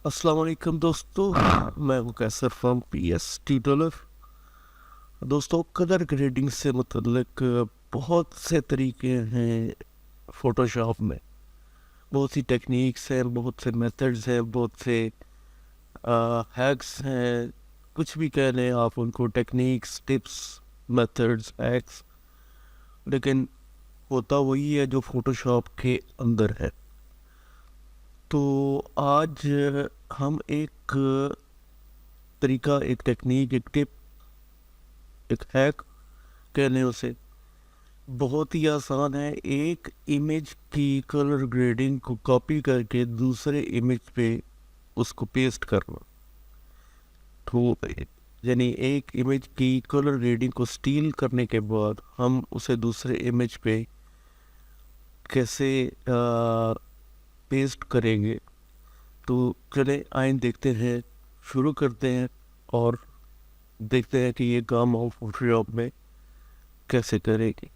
अस्सलाम वालेकुम दोस्तों, मैं हूं कैसर फ्रॉम PS Tutelar। दोस्तों, कलर ग्रेडिंग से मुतल्लिक बहुत से तरीके हैं फ़ोटोशॉप में। बहुत सी टेक्निक्स हैं, बहुत से मेथड्स हैं, बहुत से हैक्स हैं। कुछ भी कह लें आप उनको, टेक्निक्स, टिप्स, मेथड्स, हैक्स, लेकिन होता वही है जो फ़ोटोशॉप के अंदर है। तो आज हम एक तरीका, एक टेक्निक, एक टिप, एक हैक कह लें उसे, बहुत ही आसान है। एक इमेज की कलर ग्रेडिंग को कॉपी करके दूसरे इमेज पे उसको पेस्ट करना। तो यानी एक इमेज की कलर ग्रेडिंग को स्टील करने के बाद हम उसे दूसरे इमेज पे कैसे पेस्ट करेंगे। तो चले आए देखते हैं, शुरू करते हैं और देखते हैं कि ये काम हम फोटोशॉप में कैसे करेंगे।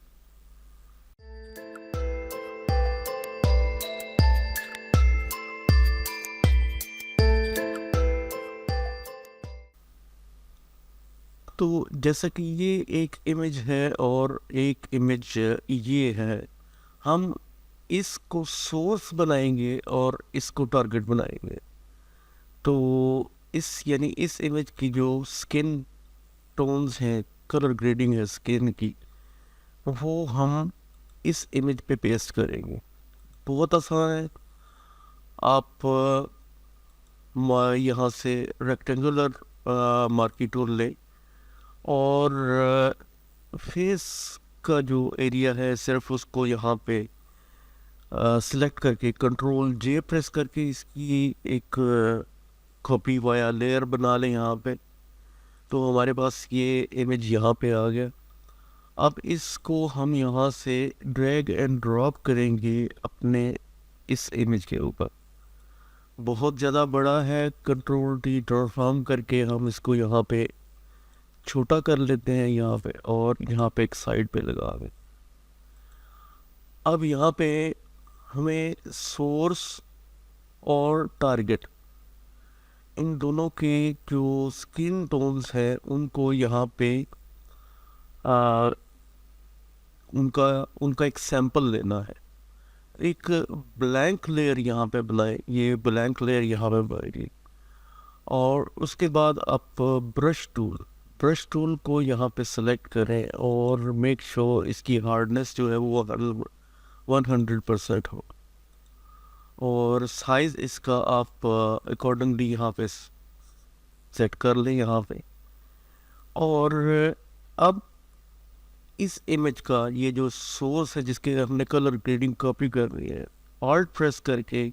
तो जैसा कि ये एक इमेज है और एक इमेज ये है, हम इसको सोर्स बनाएंगे और इसको टारगेट बनाएंगे। तो इस इमेज की जो स्किन टोन्स हैं, कलर ग्रेडिंग है स्किन की, वो हम इस इमेज पे पेस्ट करेंगे। बहुत आसान है। आप यहाँ से रेक्टेंगुलर मार्की टूल लें और फेस का जो एरिया है सिर्फ उसको यहाँ पे सिलेक्ट करके Ctrl+J प्रेस करके इसकी एक कॉपी वाया लेयर बना लें यहाँ पे। तो हमारे पास ये इमेज यहाँ पे आ गया। अब इसको हम यहाँ से ड्रैग एंड ड्रॉप करेंगे अपने इस इमेज के ऊपर। बहुत ज़्यादा बड़ा है, Ctrl+T ट्रांसफॉर्म करके हम इसको यहाँ पे छोटा कर लेते हैं यहाँ पे, और यहाँ पे एक साइड पे लगा दें। अब यहाँ पे हमें सोर्स और टारगेट, इन दोनों के जो स्किन टोन्स हैं उनको यहाँ पे आ, उनका उनका एक सैंपल लेना है। एक ब्लैंक लेयर यहाँ पे बनाए, ये ब्लैंक लेयर यहाँ पे बनाएगी। और उसके बाद आप ब्रश टूल को यहाँ पे सेलेक्ट करें और मेक श्योर इसकी हार्डनेस जो है वो 100% हो, और साइज़ इसका आप अकॉर्डिंगली यहाँ पे सेट कर लें यहाँ पे। और अब इस इमेज का ये जो सोर्स है जिसके हमने कलर ग्रेडिंग कॉपी करनी है, ऑल्ट प्रेस करके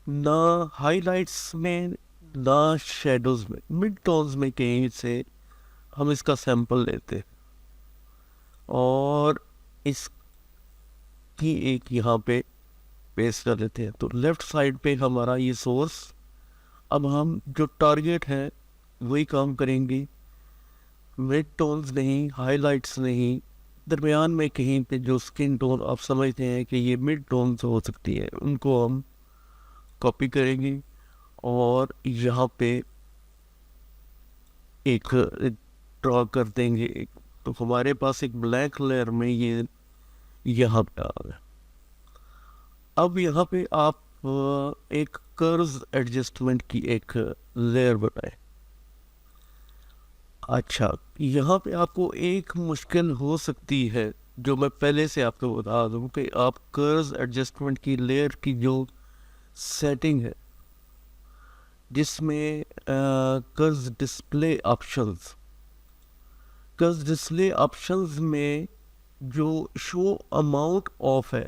ना हाइलाइट्स में ना शेडोज में, मिड टोन्स में कहीं से हम इसका सैंपल लेते हैं और इसकी एक यहाँ पे पेस्ट कर देते हैं। तो लेफ्ट साइड पे हमारा ये सोर्स। अब हम जो टारगेट है वही काम करेंगे, मिड टोन्स नहीं, हाइलाइट्स नहीं, दरमियान में कहीं पे जो स्किन टोन आप समझते हैं कि ये मिड टोन्स हो सकती है, उनको हम कॉपी करेंगे और यहाँ पे एक ड्रॉ कर देंगे। तो हमारे पास एक ब्लैक लेयर में ये यहाँ पे आ गया। अब यहाँ पे आप एक कर्व्स एडजस्टमेंट की एक लेयर बनाए। अच्छा, यहाँ पे आपको एक मुश्किल हो सकती है जो मैं पहले से आपको बता दूँ कि आप कर्व्स एडजस्टमेंट की लेयर की जो सेटिंग है जिसमें कर्व्स डिस्प्ले ऑप्शंस में जो शो अमाउंट ऑफ है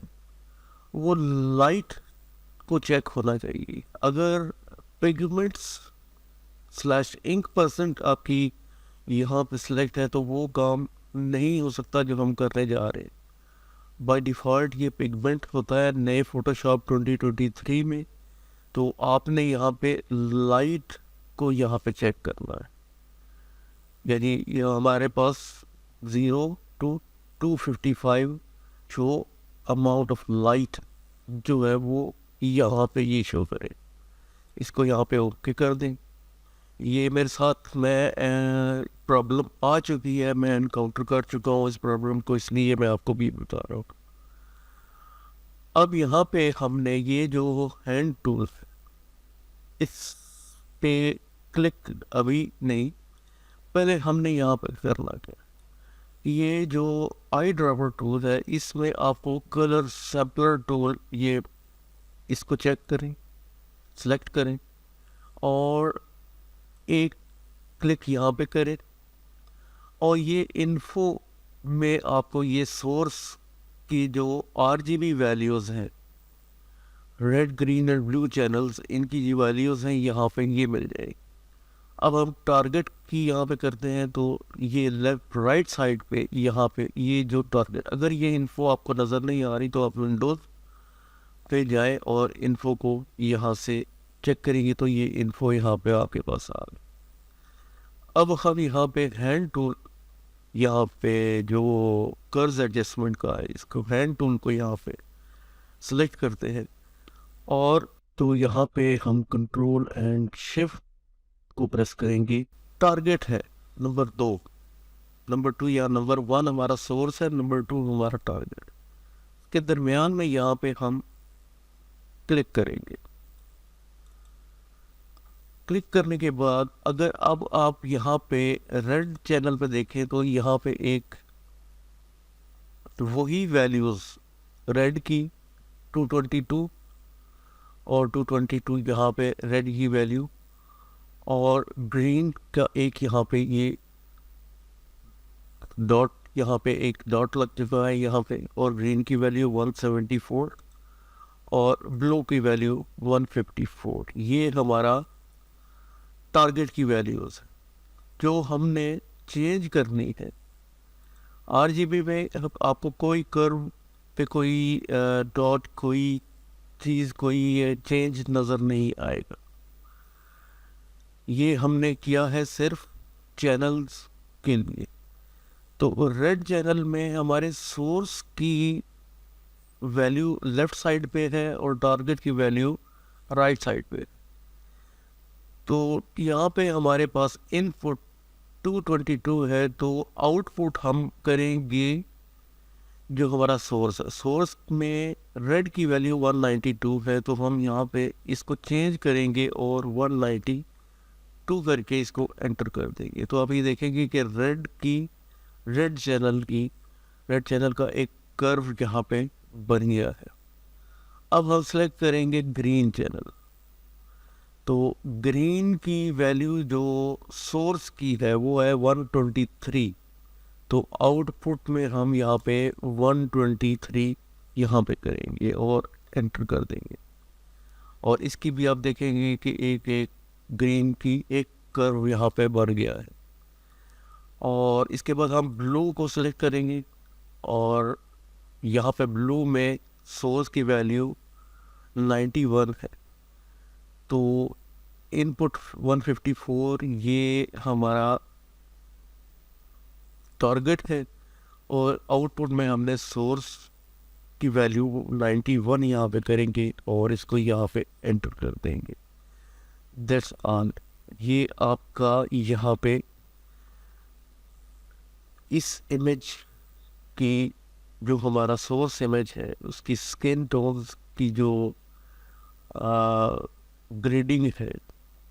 वो लाइट को चेक होना चाहिए। अगर पिगमेंट्स स्लैश इंक परसेंट आपकी यहाँ पे सिलेक्ट है तो वो काम नहीं हो सकता जो हम करने जा रहे हैं। बाय डिफ़ॉल्ट ये पिगमेंट होता है नए फोटोशॉप 2023 में। तो आपने यहाँ पे लाइट को यहाँ पे चेक करना है, यानी ये हमारे पास 0 to 255 जो अमाउंट ऑफ लाइट जो है वो यहाँ पे ये शो करे। इसको यहाँ पे ओके कर दें। ये मेरे साथ मैं प्रॉब्लम आ चुकी है, मैं एनकाउंटर कर चुका हूँ इस प्रॉब्लम को, इसलिए मैं आपको भी बता रहा हूँ। अब यहाँ पे हमने ये जो हैंड टूल है इस पे क्लिक अभी नहीं, पहले हमने यहाँ पे करना क्या, ये जो आई ड्रॉपर टूल है इसमें आपको कलर सैम्पलर टूल, ये इसको चेक करें, सेलेक्ट करें और एक क्लिक यहाँ पे करें और ये इन्फो में आपको ये सोर्स की जो RGB वैल्यूज़ हैं, red green and blue channels, इनकी जो वैल्यूज़ हैं यहाँ पे ये मिल जाएगी। अब हम टारगेट की यहाँ पे करते हैं तो ये लेफ्ट राइट साइड पे यहाँ पे ये जो टारगेट, अगर ये इन्फो आपको नज़र नहीं आ रही तो आप विंडोज़ पे जाए और इन्फो को यहाँ से चेक करेंगे तो ये इन्फो यहाँ पे आपके पास आ गई। अब हम यहाँ पे हैंड टूल, यहाँ पे जो कर्ज एडजस्टमेंट का है, इसको हैंड टूल को यहाँ पे सेलेक्ट करते हैं और तो यहाँ पे हम कंट्रोल एंड शिफ्ट को प्रेस करेंगे। टारगेट है नंबर 2 या नंबर 1 हमारा सोर्स है, नंबर 2 हमारा टारगेट के दरमियान में यहाँ पे हम क्लिक करेंगे। क्लिक करने के बाद अगर अब आप यहाँ पे रेड चैनल पे देखें तो यहाँ पे एक वही वैल्यूज़ रेड की 222 और 222 यहाँ पे रेड की वैल्यू और ग्रीन का एक यहाँ पे ये डॉट, यहाँ पे एक डॉट लग चुका है यहाँ पे, और ग्रीन की वैल्यू 174 और ब्लू की वैल्यू 154, ये हमारा टारगेट की वैल्यूज़ है जो हमने चेंज करनी है। RGB में आपको कोई कर्व पे कोई डॉट, कोई चीज़, कोई चेंज नज़र नहीं आएगा। ये हमने किया है सिर्फ चैनल्स के लिए। तो रेड चैनल में हमारे सोर्स की वैल्यू लेफ़्ट साइड पे है और टारगेट की वैल्यू राइट साइड पे। तो यहाँ पे हमारे पास इनपुट 222 है तो आउटपुट हम करेंगे जो हमारा सोर्स है। सोर्स में रेड की वैल्यू 192 है तो हम यहाँ पे इसको चेंज करेंगे और 192 करके इसको एंटर कर देंगे। तो आप ये देखेंगे कि रेड चैनल का एक कर्व यहाँ पे बन गया है। अब हम सेलेक्ट करेंगे ग्रीन चैनल, तो ग्रीन की वैल्यू जो सोर्स की है वो है 123, तो आउटपुट में हम यहाँ पे 123 यहाँ पे करेंगे और एंटर कर देंगे। और इसकी भी आप देखेंगे कि एक ग्रीन की एक कर्व यहाँ पे बन गया है। और इसके बाद हम ब्लू को सिलेक्ट करेंगे और यहाँ पे ब्लू में सोर्स की वैल्यू 91 है तो इनपुट 154 ये हमारा टारगेट है और आउटपुट में हमने सोर्स की वैल्यू 91 यहाँ पे करेंगे और इसको यहाँ पे एंटर कर देंगे। That's all. ये आपका यहाँ पे इस इमेज की जो हमारा सोर्स इमेज है उसकी स्किन टोन्स की जो ग्रेडिंग है,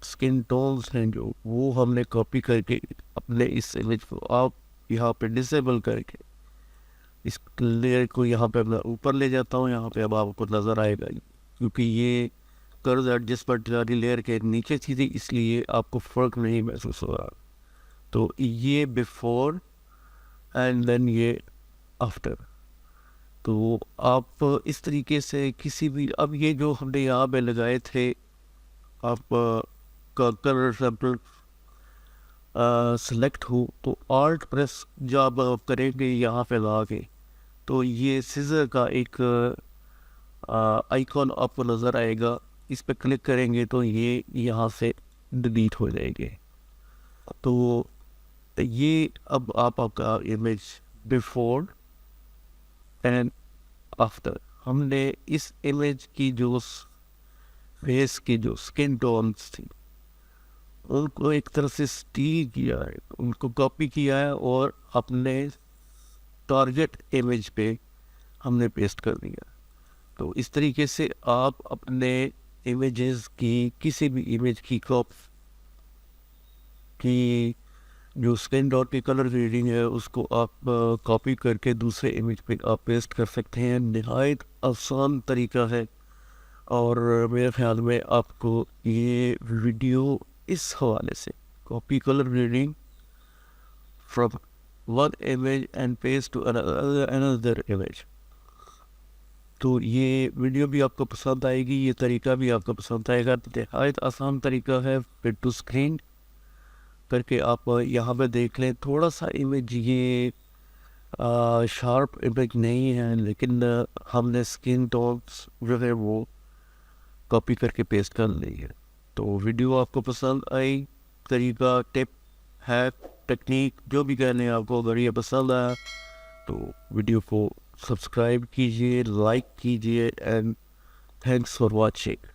स्किन टोन्स हैं जो, वो हमने कॉपी करके अपने इस इमेज को आप यहाँ पे डिसेबल करके इस लेयर को यहाँ पे मैं ऊपर ले जाता हूँ। यहाँ पे अब आपको नज़र आएगा क्योंकि ये कर्व एडजस्टमेंट वाली लेयर के नीचे थी इसलिए आपको फ़र्क नहीं महसूस हो रहा। तो ये बिफोर एंड देन ये आफ्टर। तो आप इस तरीके से किसी भी, अब ये जो हमने यहाँ पे लगाए थे आप का कलर सैम्पल सेलेक्ट हो तो आल्ट प्रेस जब आप करेंगे यहाँ पे ला के तो ये सीजर का एक आइकॉन आपको नज़र आएगा, इस पर क्लिक करेंगे तो ये यहाँ से डिलीट हो जाएंगे। तो ये अब आपका इमेज बिफोर एंड आफ्टर, हमने इस इमेज की जो फेस की जो स्किन टोन्स थी उनको एक तरह से स्टील किया है, उनको कॉपी किया है और अपने टारगेट इमेज पे हमने पेस्ट कर दिया। तो इस तरीके से आप अपने इमेजेस की, किसी भी इमेज की की जो स्किन डॉट की कलर ग्रेडिंग है उसको आप कॉपी करके दूसरे इमेज पे आप पेस्ट कर सकते हैं। निहायत आसान तरीका है और मेरे ख्याल में आपको ये वीडियो इस हवाले से, copy colour grading from one image and paste to another image, तो ये वीडियो भी आपको पसंद आएगी, ये तरीका भी आपको पसंद आएगा। निहायत आसान तरीका है, पिन टू स्क्रीन करके आप यहाँ पे देख लें। थोड़ा सा इमेज ये शार्प इमेज नहीं है, लेकिन हमने स्किन टोन्स जो है वो कॉपी करके पेस्ट कर ली है। तो वीडियो आपको पसंद आई, तरीका, टिप, हैक, टेक्निक, जो भी कहने आपको, अगर ये पसंद आया तो वीडियो को सब्सक्राइब कीजिए, लाइक कीजिए एंड थैंक्स फॉर वॉचिंग।